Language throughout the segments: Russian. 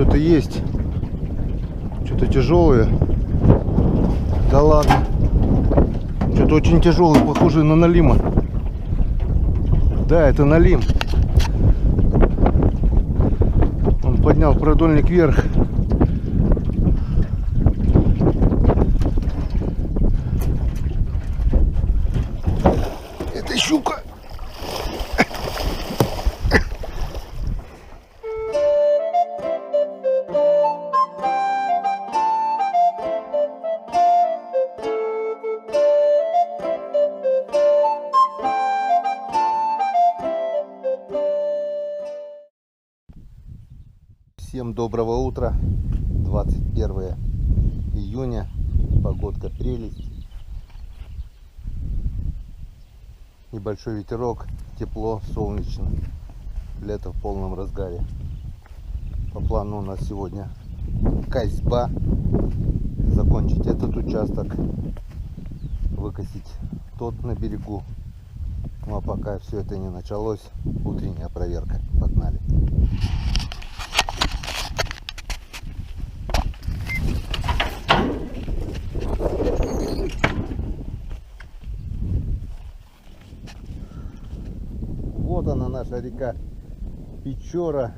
что-то есть. Что-то тяжелое. Да ладно. Что-то очень тяжелое, похоже на налима. Да, это налим. Он поднял продольник вверх. Это щука. Всем доброго утра. 21 июня. Погодка прелесть. Небольшой ветерок, тепло, солнечно. Лето в полном разгаре. По плану у нас сегодня косьба. Закончить этот участок, выкосить тот на берегу. Ну а пока все это не началось, утренняя проверка. Погнали. Вот она, наша река Печора.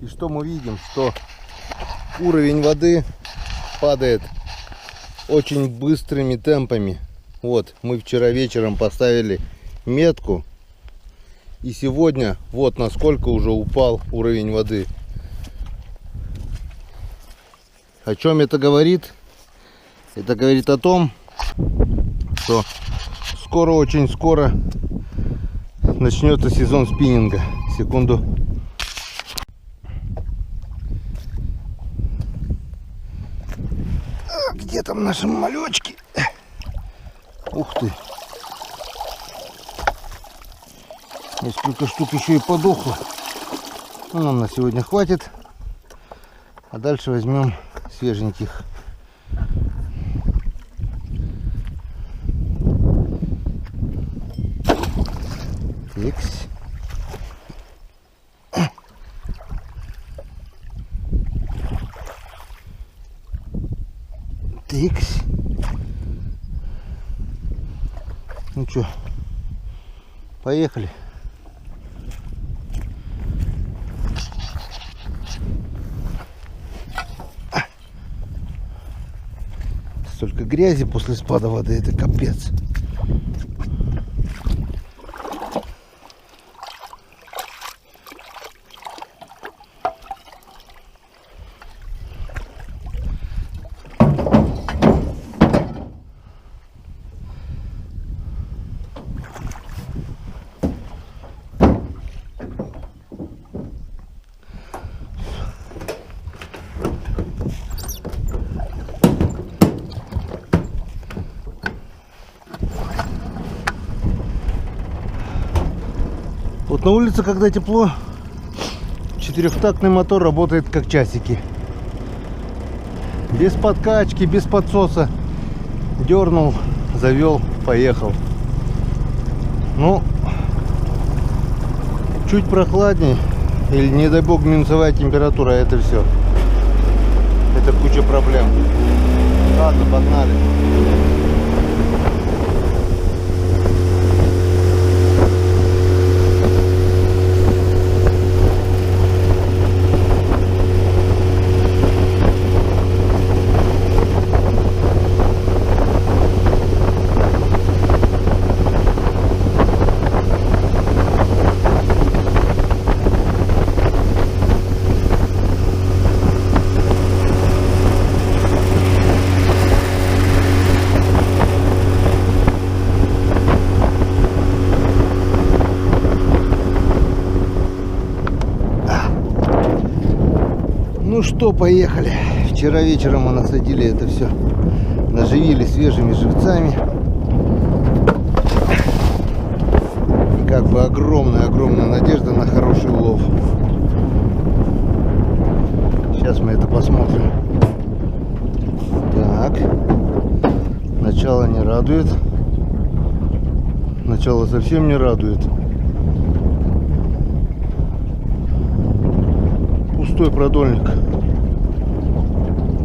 И что мы видим? Что уровень воды падает очень быстрыми темпами. Вот, мы вчера вечером поставили метку. И сегодня вот насколько уже упал уровень воды. О чем это говорит? Это говорит о том, что скоро, очень скоро начнется сезон спиннинга. Секунду. Где там наши малечки? Ух ты. Несколько штук еще и подохло. Ну, нам на сегодня хватит. А дальше возьмем свеженьких. Икс. Тикс. Ну что, поехали. Столько грязи после спада воды, это капец. Вот на улице, когда тепло, четырехтактный мотор работает как часики. Без подкачки, без подсоса. Дернул, завел, поехал. Ну, чуть прохладнее, или не дай бог минусовая температура, это все. Это куча проблем. Ладно, погнали. Ну что, поехали. Вчера вечером мы насадили это все, наживили свежими живцами. И как бы огромная надежда на хороший улов. Сейчас мы это посмотрим. Так, начало не радует. Начало совсем не радует. Пустой продольник.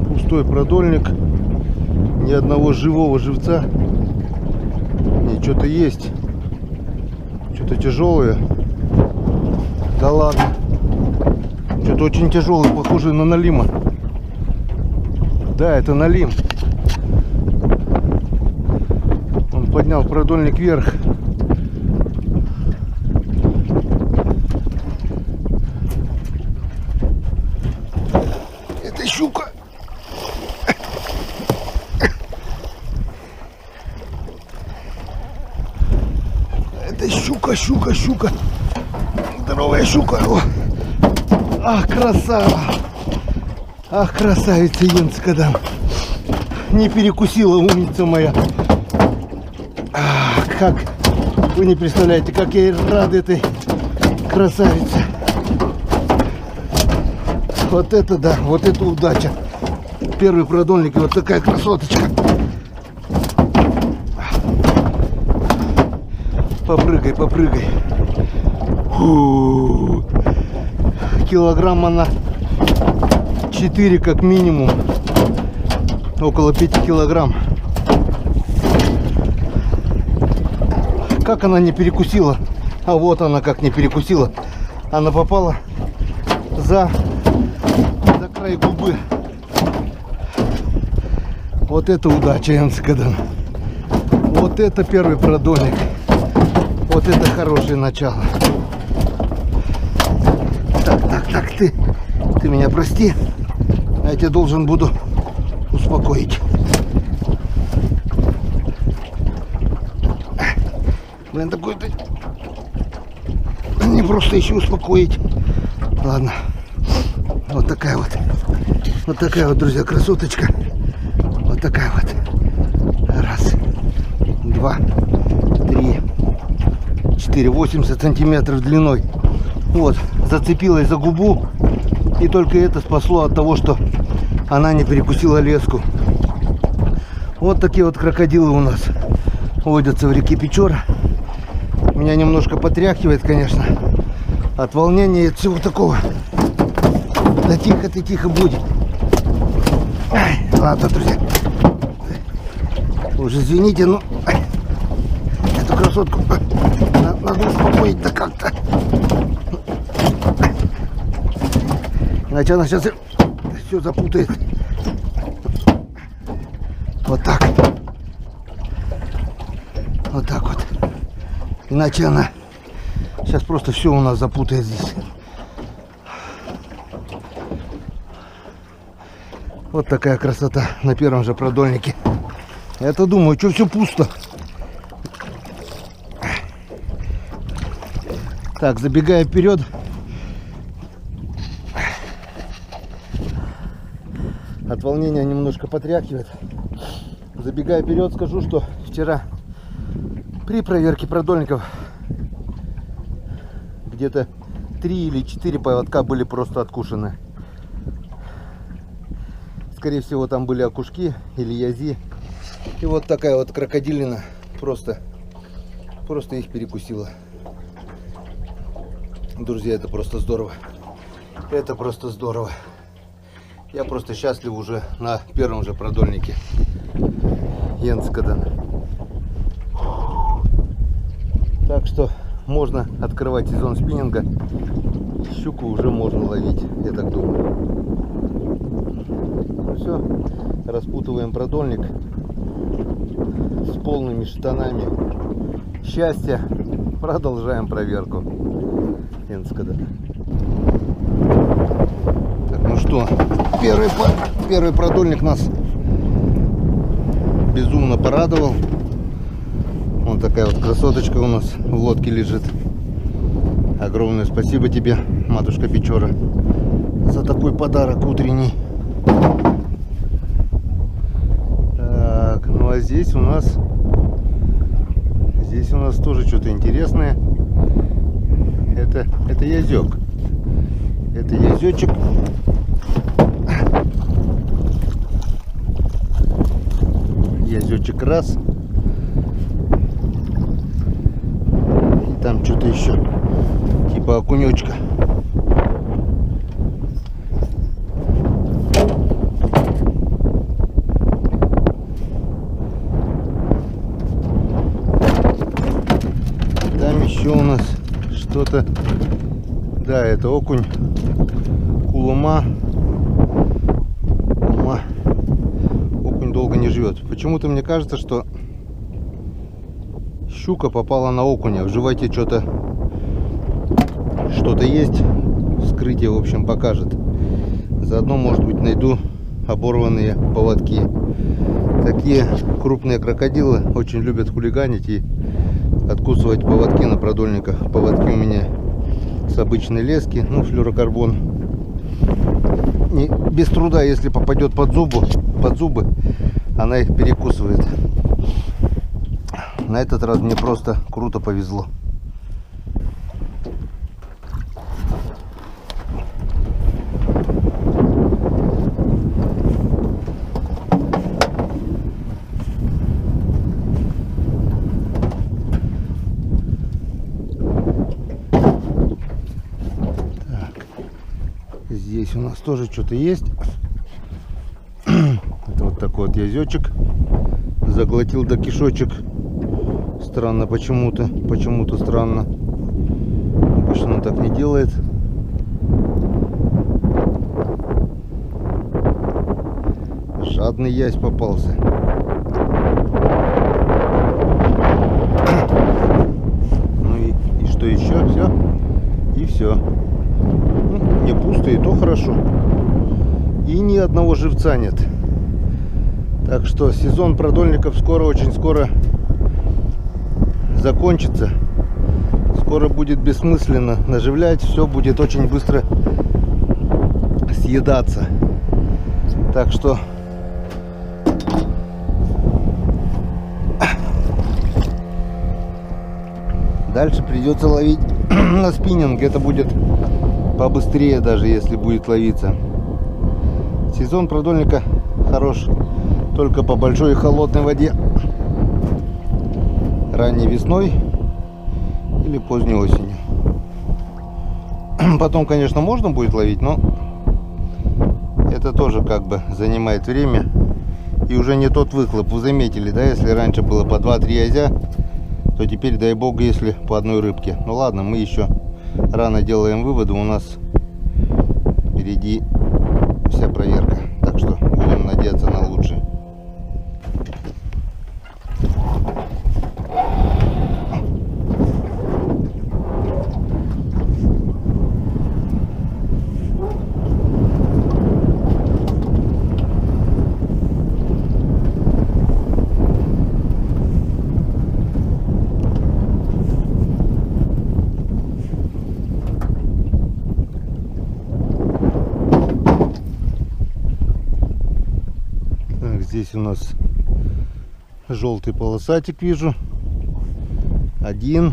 Пустой продольник. Ни одного живого живца. Не, что-то есть. Что-то тяжелое. Да ладно. Что-то очень тяжелое, похоже на налима. Да, это налим. Он поднял продольник вверх. Это щука. Это щука. Здоровая щука. О. Ах, красава. Ах, красавица Енскадан. Не перекусила, умница моя. Ах, как вы не представляете, как я рад этой красавице. Вот это да, вот это удача. Первый продольник и вот такая красоточка. Попрыгай. Фу. Килограмма на 4 как минимум. Около 5 килограмм. Как она не перекусила? А вот она как не перекусила. Она попала за край губы. Вот это удача, Енскадан. Вот это первый продольник. Вот это хорошее начало. Так, ты меня прости. Я тебя должен буду успокоить. Блин, такой-то не просто еще успокоить. Ладно. Вот такая вот, друзья, красоточка. Вот такая вот. Раз, два, три, 4, 80 сантиметров длиной. Вот, зацепилась за губу. И только это спасло от того, что она не перекусила леску. Вот такие вот крокодилы у нас водятся в реке Печора. Меня немножко потряхивает, конечно, от волнения и от всего такого. Да тихо ты, тихо будь. Ай, ладно, друзья. Уж извините, но эту красотку надо успокоить, да как-то. Иначе она сейчас все запутает. Вот так. Вот так вот. Иначе она сейчас просто все у нас запутает здесь. Вот такая красота на первом же продольнике. Я-то думаю, что все пусто. Так, забегая вперед. От волнения немножко потряхивает. Забегая вперед, скажу, что вчера при проверке продольников где-то 3 или 4 поводка были просто откушены. Скорее всего, там были окушки или язи. И вот такая вот крокодилина просто их перекусила. Друзья, это просто здорово. Это просто здорово. Я просто счастлив уже на первом же продольнике. Енскадан. Так что можно открывать сезон спиннинга. Щуку уже можно ловить, я так думаю. Ну все, распутываем продольник с полными штанами счастья. Продолжаем проверку. Енскадан. Так, ну что, первый продольник нас безумно порадовал. Вот такая вот красоточка у нас в лодке лежит. Огромное спасибо тебе, матушка Печора, за такой подарок утренний. Так, ну а здесь у нас тоже что-то интересное. Это язёк. Это язёчек. Язёчек раз. И там что-то еще. Типа окунёчка. почему-то, да, это окунь кулыма. Окунь долго не живет. Почему-то мне кажется, что щука попала на окуня. В животе что-то есть. Вскрытие, в общем, покажет. Заодно, может быть, найду оборванные поводки. Такие крупные крокодилы очень любят хулиганить и откусывать поводки на продольниках. Поводки у меня с обычной лески, ну, флюрокарбон. Без труда, если попадет под зубы, она их перекусывает. На этот раз мне просто круто повезло. Здесь у нас тоже что-то есть. Это вот такой вот язёчек. Заглотил до кишочек. Странно почему-то. Почему-то странно. Обычно он так не делает. Жадный язь попался. Ну и что еще? Все? И все. Не пусто, и то хорошо. И ни одного живца нет. Так что сезон продольников скоро, очень скоро закончится. Скоро будет бессмысленно наживлять. Все будет очень быстро съедаться. Так что дальше придется ловить на спиннинг. Это будет побыстрее, даже если будет ловиться. Сезон продольника хорош только по большой и холодной воде. Ранней весной или поздней осенью. Потом, конечно, можно будет ловить, но это тоже как бы занимает время. И уже не тот выхлоп. Вы заметили, да, если раньше было по 2-3 язя, то теперь, дай бог, если по одной рыбке. Ну ладно, мы еще рано делаем выводы, у нас впереди вся проверка, так что будем надеяться на лучшее. Здесь у нас желтый полосатик, вижу. Один.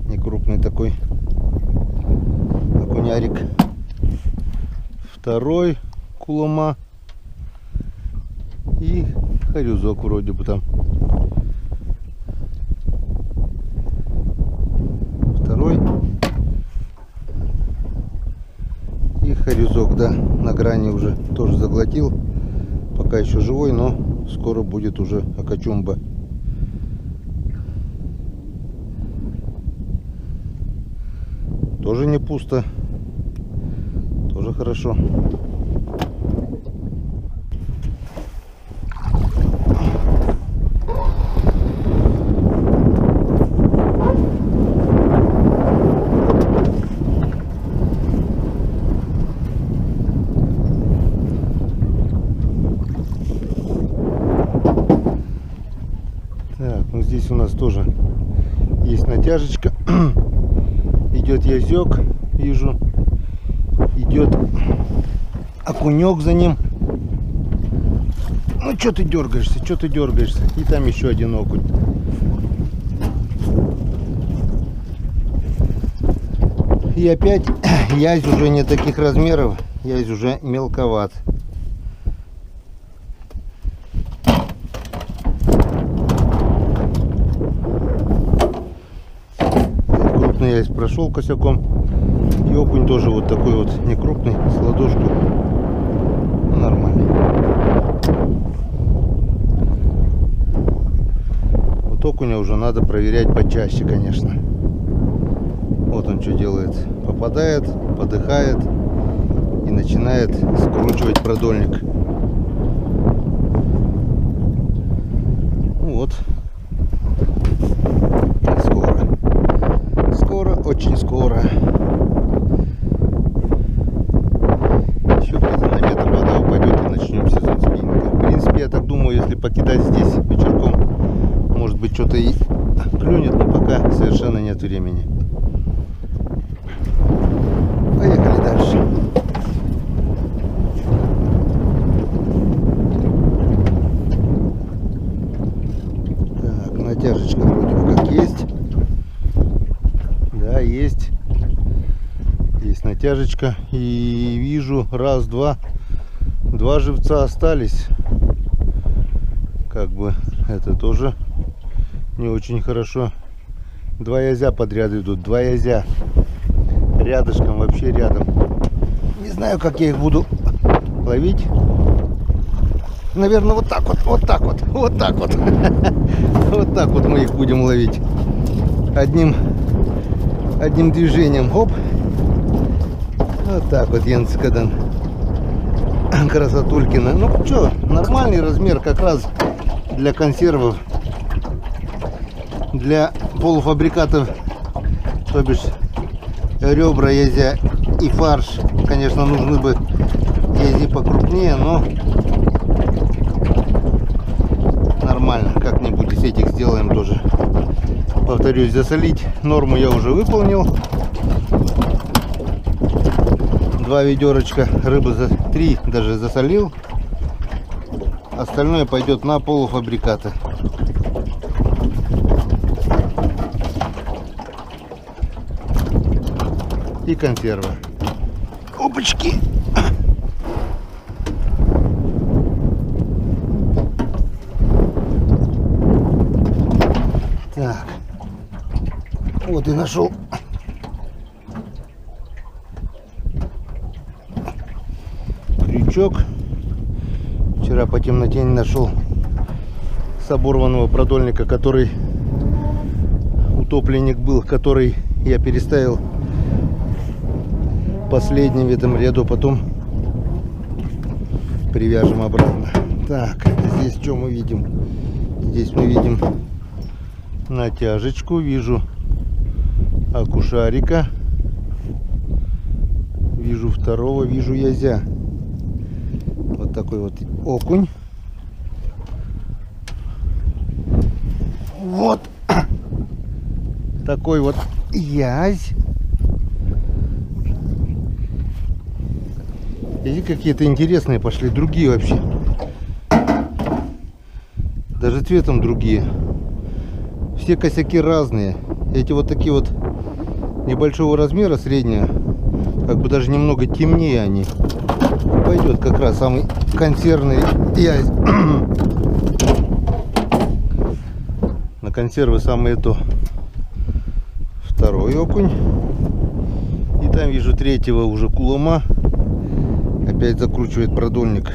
Некрупный такой окунярик. Второй кулыма. И хорюзок вроде бы там. Второй. И хорюзок, да, на грани уже тоже заглотил. Пока еще живой, но скоро будет уже окачумба. Тоже не пусто. Тоже хорошо. Здесь у нас тоже есть натяжечка. Идет язёк, вижу. Идет окунек за ним. Ну что ты дергаешься, что ты дергаешься? И там еще один окунь. И опять язь уже не таких размеров, язь уже мелковат. Язь прошел косяком, и окунь тоже вот такой вот не крупный, с ладошку. Ну, нормальный. Вот окуня уже надо проверять почаще, конечно. Вот он что делает. Попадает, подыхает и начинает скручивать продольник. Вот. Скоро. Скоро, очень скоро. Еще где-то на метр вода упадет и начнем сезон спиннинга. В принципе, я так думаю, если покидать здесь вечерком, может быть, что-то и клюнет, но пока совершенно нет времени. Поехали дальше. Так, натяжечка вроде бы как есть. Да, есть. Есть натяжечка. И вижу раз, два. Два живца остались. Как бы это тоже не очень хорошо. Два язя подряд идут. Два язя. Рядышком, вообще рядом. Не знаю, как я их буду ловить. Наверное, вот так вот. Вот так вот. Вот так вот. Вот так вот мы их будем ловить. Одним движением. Хоп. Вот так вот, Янцкадан. Красотулькина. Ну что, нормальный размер как раз для консервов. Для полуфабрикатов, то бишь ребра, язя и фарш. Конечно, нужны бы язи покрупнее, но нормально. Как-нибудь из этих сделаем тоже. Повторюсь, засолить норму я уже выполнил. 2 ведерочка рыбы, 3 даже засолил. Остальное пойдет на полуфабрикаты. И консервы. Опачки! Так. Вот и нашел. Крючок. Вчера по темноте не нашел с оборванного продольника, который утопленник был, который я переставил последним в этом ряду, потом привяжем обратно. Так, здесь что мы видим? Здесь мы видим натяжечку, вижу окушарика, вижу второго, вижу язя. Вот такой вот окунь. Вот такой вот язь. Эти какие-то интересные пошли, другие вообще. Даже цветом другие. Все косяки разные. Эти вот такие вот небольшого размера, средние, как бы даже немного темнее они. Пойдет как раз самый консервный язь. На консервы самое то. Второй окунь. И там вижу третьего уже кулома. Опять закручивает продольник.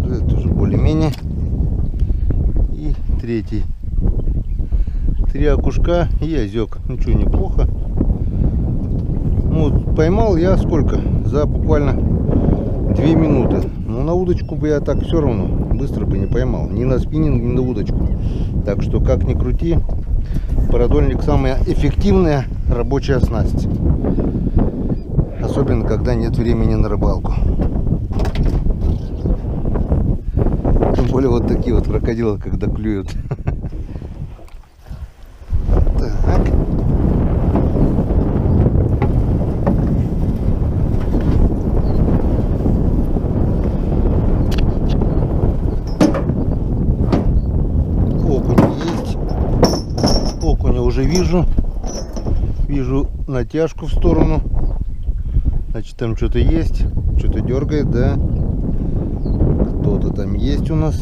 Это уже более-менее. И третий. 3 окушка и язек. Ну что, неплохо. Ну, поймал я сколько? За буквально 2 минуты. Но на удочку бы я так все равно быстро бы не поймал. Ни на спиннинг, ни на удочку. Так что, как ни крути, продольник самая эффективная рабочая снасть. Особенно, когда нет времени на рыбалку. Тем более вот такие вот крокодилы, когда клюют. Так. Окунь есть. Окуня уже вижу. Вижу натяжку в сторону. Значит, там что-то есть. Что-то дергает, да. Кто-то там есть у нас.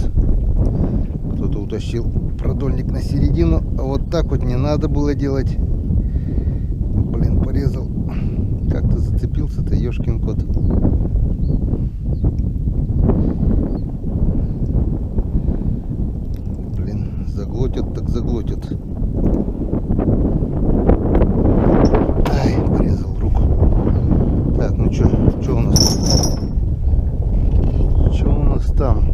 Кто-то утащил продольник на середину. А вот так вот не надо было делать. Блин, порезал. Как-то зацепился-то, ёшкин кот. Блин, заглох. может. Ай, порезал руку. Так, ну что у нас? Что у нас там?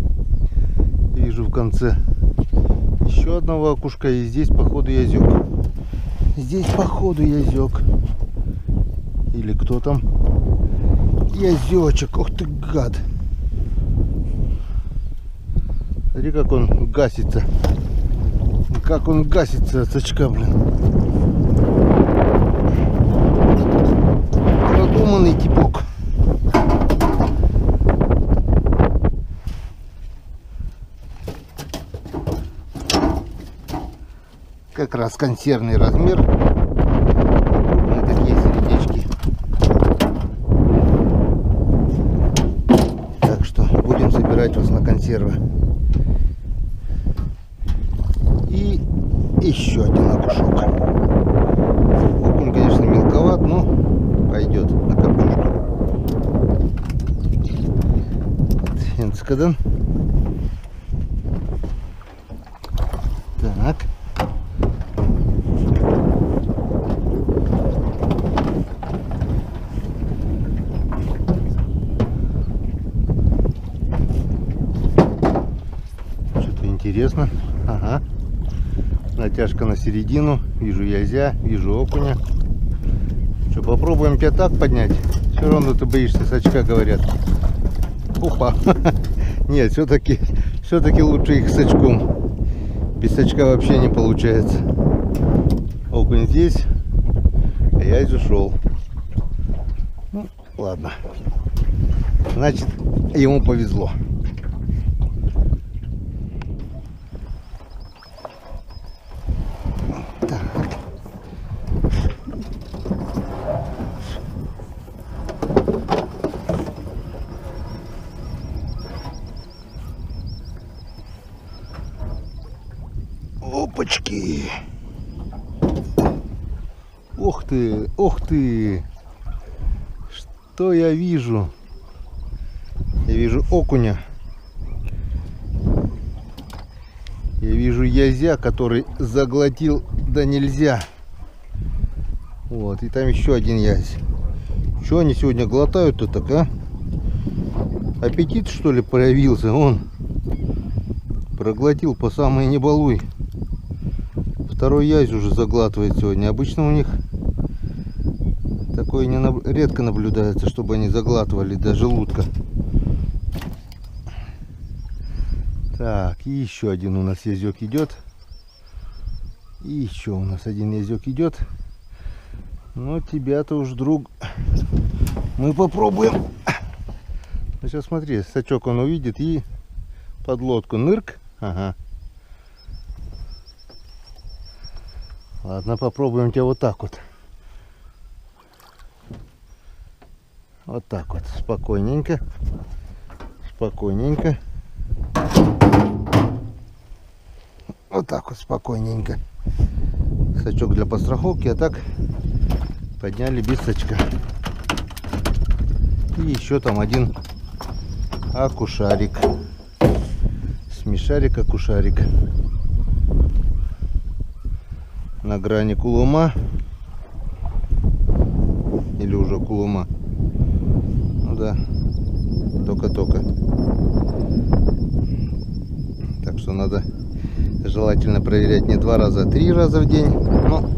Вижу в конце еще одного окушка, и здесь походу язёк. Здесь походу язёк. Или кто там? Язёчек, ух ты, гад. Смотри, как он гасится. Как он гасится от сачка, блин. Продуманный типок. Как раз консервный размер. Крупные такие середечки. Так что будем собирать вас на консервы. И еще один окушок. Окунь, конечно, мелковат, но пойдет на копчушку. Энцкадан. Так. Что-то интересно. Ага. Натяжка на середину. Вижу язя, вижу окуня. Что, попробуем тебя так поднять? Все равно ты боишься сачка, говорят. Опа. Нет, все-таки лучше их сачком. Без сачка вообще не получается. Окунь здесь, а язь ушел. Ну, ладно. Значит, ему повезло. Опачки! Ух ты! Ух ты! Что я вижу? Я вижу окуня. Я вижу язя, который заглотил да нельзя. Вот, и там еще один язь. Что они сегодня глотают-то так, а? Аппетит, что ли, проявился? Он проглотил по самой не балуй. Второй язь уже заглатывает сегодня. Обычно у них такое редко наблюдается, чтобы они заглатывали до желудка. Так, и еще один у нас язёк идет. И еще у нас один язёк идет. Но тебя-то уж, друг, мы попробуем. Ну, сейчас смотри, сачок он увидит и под лодку нырк. Ага. Ладно, попробуем тебя вот так вот. Вот так вот, спокойненько. Спокойненько. Вот так вот, спокойненько. Сачок для подстраховки, а так подняли без сачка. И еще там один окушарик. Смешарик, окушарик. На грани кулума. Или уже кулума. Ну да, только-только. Так что надо желательно проверять не 2 раза, а 3 раза в день. Но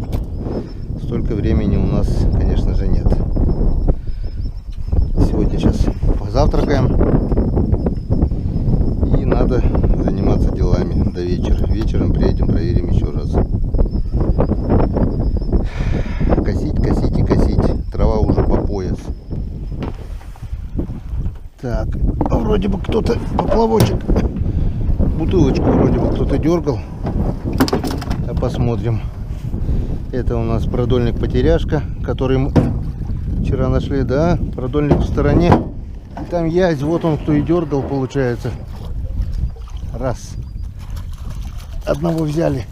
столько времени у нас, конечно же, нет. Сегодня сейчас позавтракаем. И надо заниматься делами до вечера. Вечером приедем, проверим еще раз. Косить, косить и косить. Трава уже по пояс. Так, вроде бы кто-то поплавочек, бутылочку вроде бы кто-то дергал. А посмотрим. Это у нас продольник-потеряшка, который мы вчера нашли. Да, продольник в стороне. Там язь, вот он кто и дергал, получается. Раз. Одного взяли.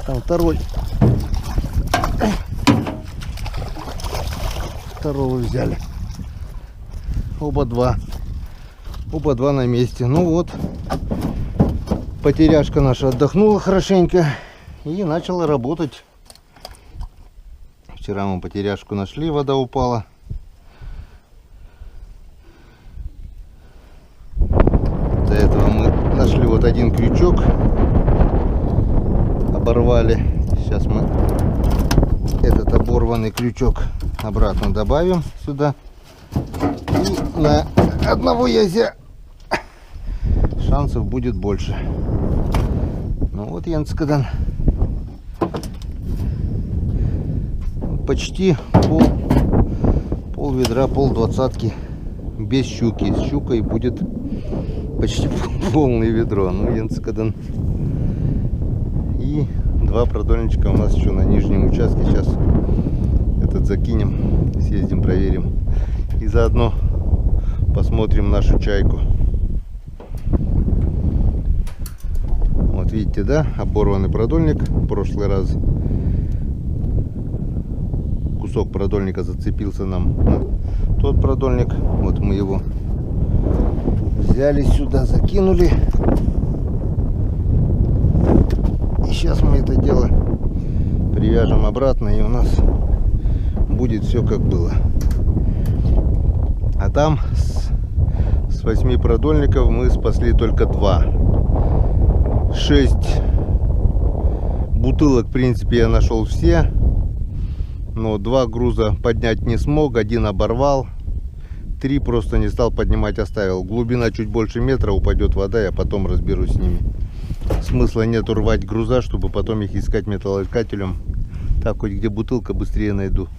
Там второй. Второго взяли. Оба два. Оба два на месте. Ну вот. Потеряшка наша отдохнула хорошенько. И начала работать. Вчера мы потеряшку нашли, вода упала. До этого мы нашли вот один крючок, оборвали. Сейчас мы этот оборванный крючок обратно добавим сюда. И на одного язя шансов будет больше. Ну вот, Янскадан. Почти пол ведра, пол-двадцатки без щуки. С щукой будет почти полное ведро. Ну, Янскадан. И 2 продольничка у нас еще на нижнем участке. Сейчас этот закинем, съездим, проверим. И заодно посмотрим нашу чайку. Вот видите, да, оборванный продольник. В прошлый раз кусок продольника зацепился нам на тот продольник. Вот мы его взяли сюда, закинули. И сейчас мы это дело привяжем обратно, и у нас будет все как было. А там с 8 продольников мы спасли только 2. 6 бутылок, в принципе, я нашел все. Но 2 груза поднять не смог, 1 оборвал, 3 просто не стал поднимать, оставил. Глубина чуть больше метра, упадет вода, я потом разберусь с ними. Смысла нет рвать груза, чтобы потом их искать металлоискателем. Так, хоть где бутылка, быстрее найду.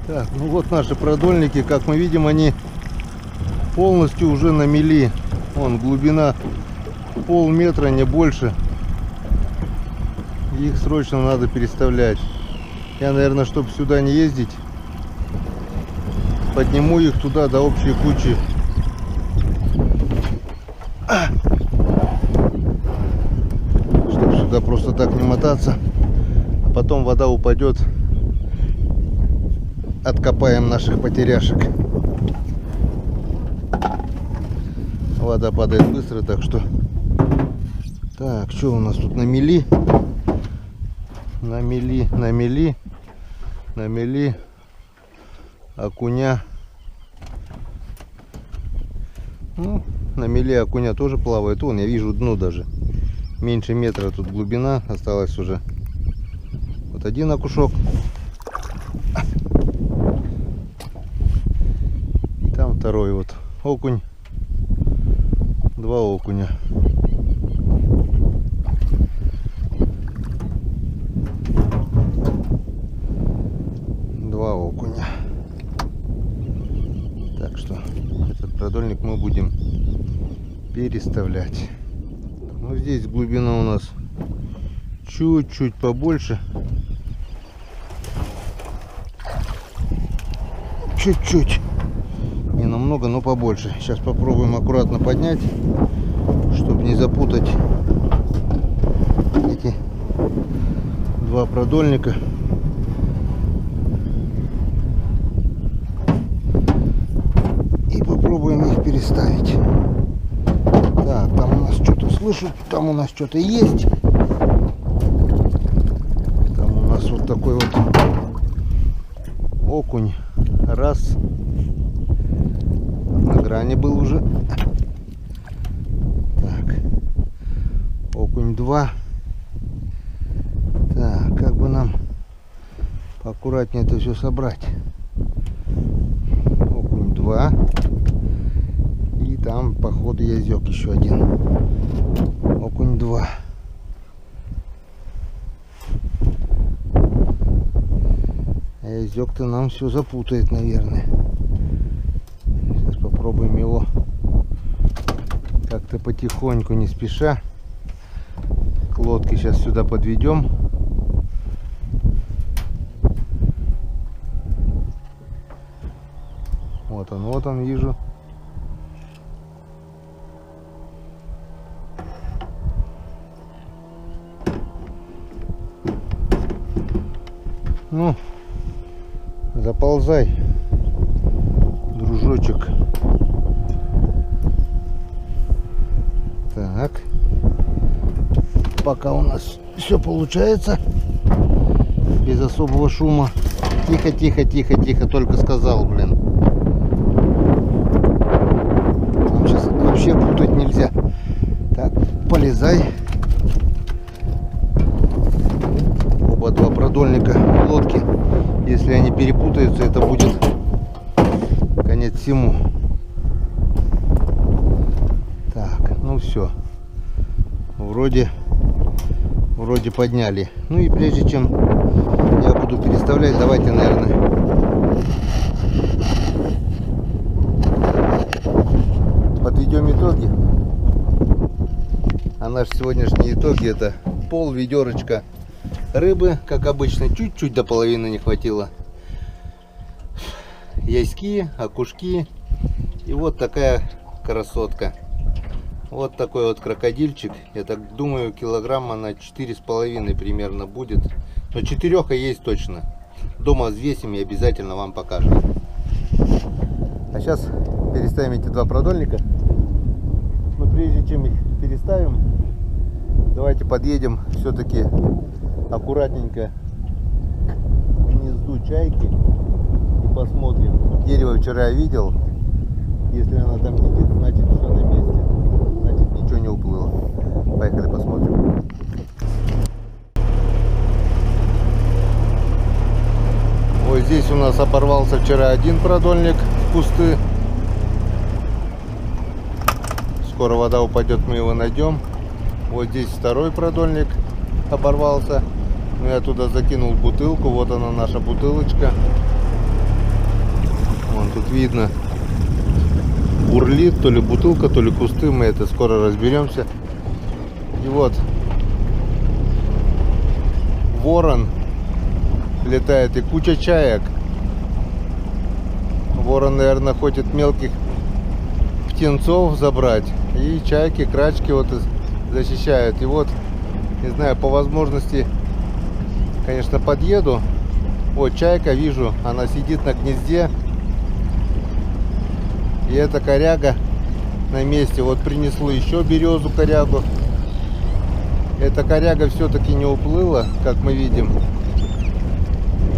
Так, ну вот наши продольники, как мы видим, они полностью уже на мели. Вон глубина полметра, не больше. Их срочно надо переставлять. Я, наверное, чтобы сюда не ездить, подниму их туда до общей кучи. Чтобы сюда просто так не мотаться. А потом вода упадет. Откопаем наших потеряшек. Вода падает быстро, так что... Так, что у нас тут на мели? На мели окуня. Ну, на мели окуня тоже плавает. Вон, я вижу дно даже. Меньше метра тут глубина. Осталось уже вот 1 окушок. И там второй вот окунь. 2 окуня. Окуня. Так что этот продольник мы будем переставлять. Ну, здесь глубина у нас чуть-чуть побольше. Чуть-чуть. Не намного, но побольше. Сейчас попробуем аккуратно поднять, чтобы не запутать эти 2 продольника. Попробуем их переставить. Так, там у нас что-то слышу, там у нас что-то есть. Там у нас вот такой вот окунь. Раз. На грани был уже. Так. Окунь 2. Так, как бы нам поаккуратнее это все собрать. Окунь 2. И там, походу, язёк еще 1. Окунь 2. А язёк-то нам все запутает, наверное. Сейчас попробуем его как-то потихоньку, не спеша. К лодке сейчас сюда подведем. Вот он, вижу. Ну, заползай, дружочек. Так, пока у нас все получается без особого шума. Тихо, тихо, тихо, тихо, только сказал, блин. Там сейчас вообще путать нельзя. Так, полезай. Оба два продольника лодки. Если они перепутаются, это будет конец всему. Так, ну все. Вроде подняли. Ну и прежде чем я буду переставлять, давайте, наверное, подведем итоги. А наши сегодняшние итоги — это пол-ведерочка рыбы, как обычно, чуть-чуть до половины не хватило. Яськи, окушки и вот такая красотка. Вот такой вот крокодильчик. Я так думаю, килограмма на 4,5 примерно будет. Но 4 есть точно. Дома взвесим и обязательно вам покажем. А сейчас переставим эти два продольника. Но прежде чем их переставим, давайте подъедем все-таки аккуратненько к гнезду чайки и посмотрим. Дерево вчера я видел. Если она там сидит, значит все на месте. Значит ничего не уплыло. Поехали посмотрим. Вот здесь у нас оборвался вчера один продольник в кусты. Скоро вода упадет, мы его найдем. Вот здесь второй продольник оборвался. Но я туда закинул бутылку. Вот она, наша бутылочка. Вон тут видно, бурлит, то ли бутылка, то ли кусты. Мы это скоро разберемся. И вот ворон летает и куча чаек. Ворон, наверное, хочет мелких птенцов забрать. И чайки, крачки вот защищают. И вот, не знаю, по возможности, конечно, подъеду. Вот чайка, вижу, она сидит на гнезде. И эта коряга на месте. Вот принесло еще березу, корягу. Эта коряга все-таки не уплыла, как мы видим.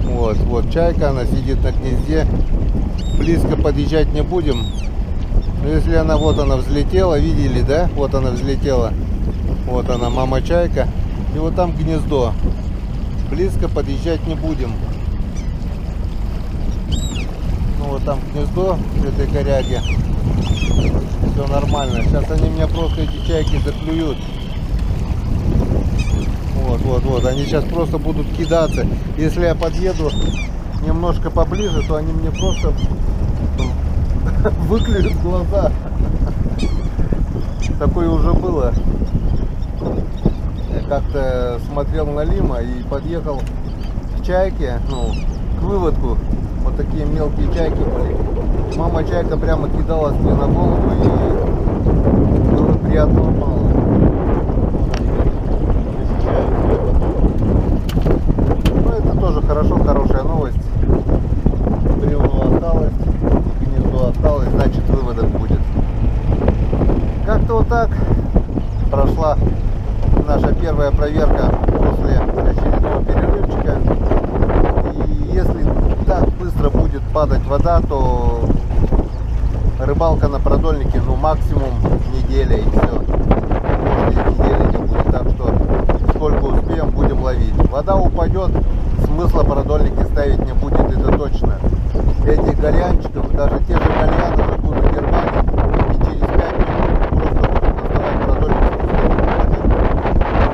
Вот чайка, она сидит на гнезде. Близко подъезжать не будем. Но если она, вот она взлетела, видели, да? Вот она взлетела. Вот она, мама чайка. И вот там гнездо. Близко подъезжать не будем. Ну вот там гнездо в этой коряге. Все нормально. Сейчас они меня просто, эти чайки, заклюют. Вот. Они сейчас просто будут кидаться. Если я подъеду немножко поближе, то они мне просто выклюют глаза. Такое уже было. Я как-то смотрел налимо и подъехал к чайке, ну, к выводку. Вот такие мелкие чайки были. Мама чайка прямо кидалась мне на голову, и было приятного мало. Ну, это тоже хорошо, хорошая новость. Бревно осталось, гнездо осталось, значит выводок будет. Как-то вот так прошла наша первая проверка после очередного перерывчика. И если так быстро будет падать вода, то рыбалка на продольнике, ну, максимум неделя, и все. Может, и недели не будет. Так что сколько успеем, будем ловить. Вода упадет, смысла продольники ставить не будет, это точно. Этих гальянчиков, даже те же гальяны же буду дербанить, и через 5 минут просто будем доставать продольники.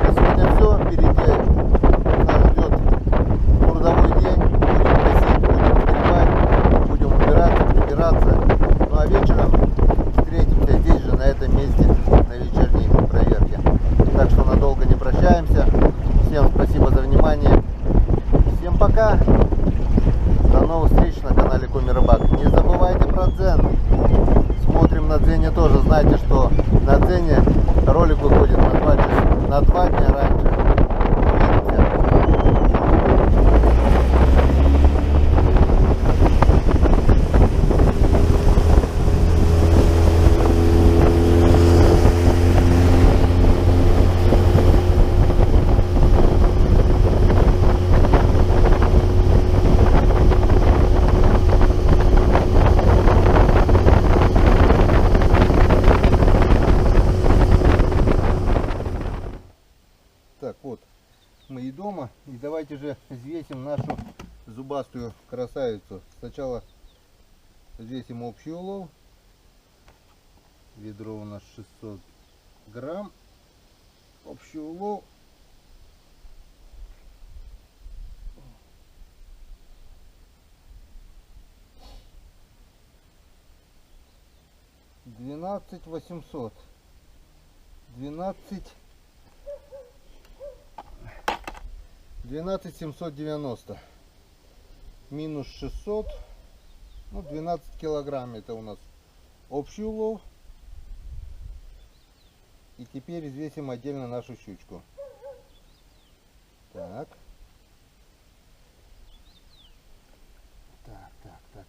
На сегодня все. Впереди нас ждет трудовой день. Будем косить, будем стрибать, будем убираться, прибираться. Ну а вечером встретимся здесь же, на этом месте, на вечерней проверке. Так что надолго не прощаемся. Всем спасибо за внимание. Всем пока. До новых встреч на канале Коми Рыбак. Не забывайте про Дзен. Смотрим на Дзене тоже. Знаете, что на Дзене ролик выходит на 2 дня раньше. Увидимся. же взвесим нашу зубастую красавицу. Сначала взвесим общий улов. Ведро у нас 600 грамм. Общий улов 12800. 12790 минус 600, ну 12 килограмм это у нас общий улов. И теперь взвесим отдельно нашу щучку. Так,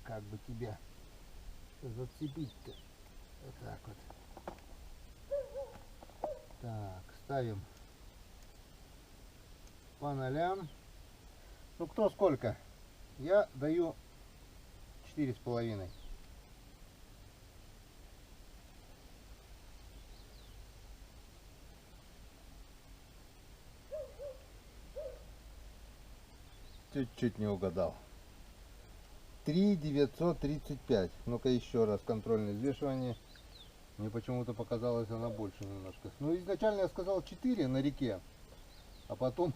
как бы тебя зацепить-то? Вот так вот. Так, ставим по нолям. Ну кто сколько? Я даю 4,5. Чуть-чуть не угадал. 3,935. Ну-ка еще раз контрольное взвешивание. Мне почему-то показалось она больше немножко. Ну изначально я сказал 4 на реке. А потом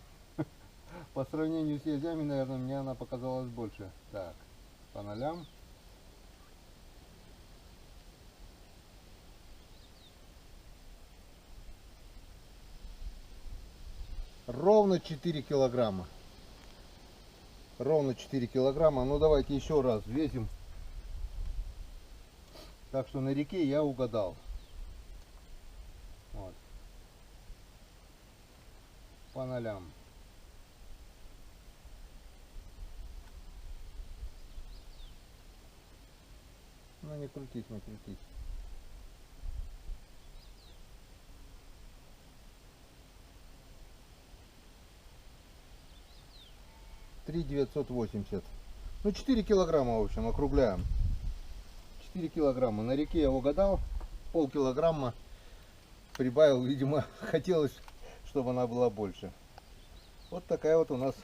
по сравнению с язями, наверное, мне она показалась больше. Так, по нолям. Ровно 4 килограмма. Ровно 4 килограмма. Ну давайте еще раз взвесим. Так что на реке я угадал. Вот. По нолям. Ну не крутись, не крутись. Три 980. Ну 4 килограмма, в общем, округляем. 4 килограмма. На реке я угадал. Полкилограмма прибавил, видимо, хотелось, чтобы она была больше. Вот такая вот у нас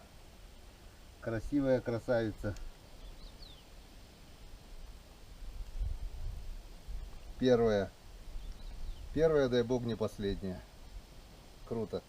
красивая красавица. Первая, дай бог, не последняя. Круто.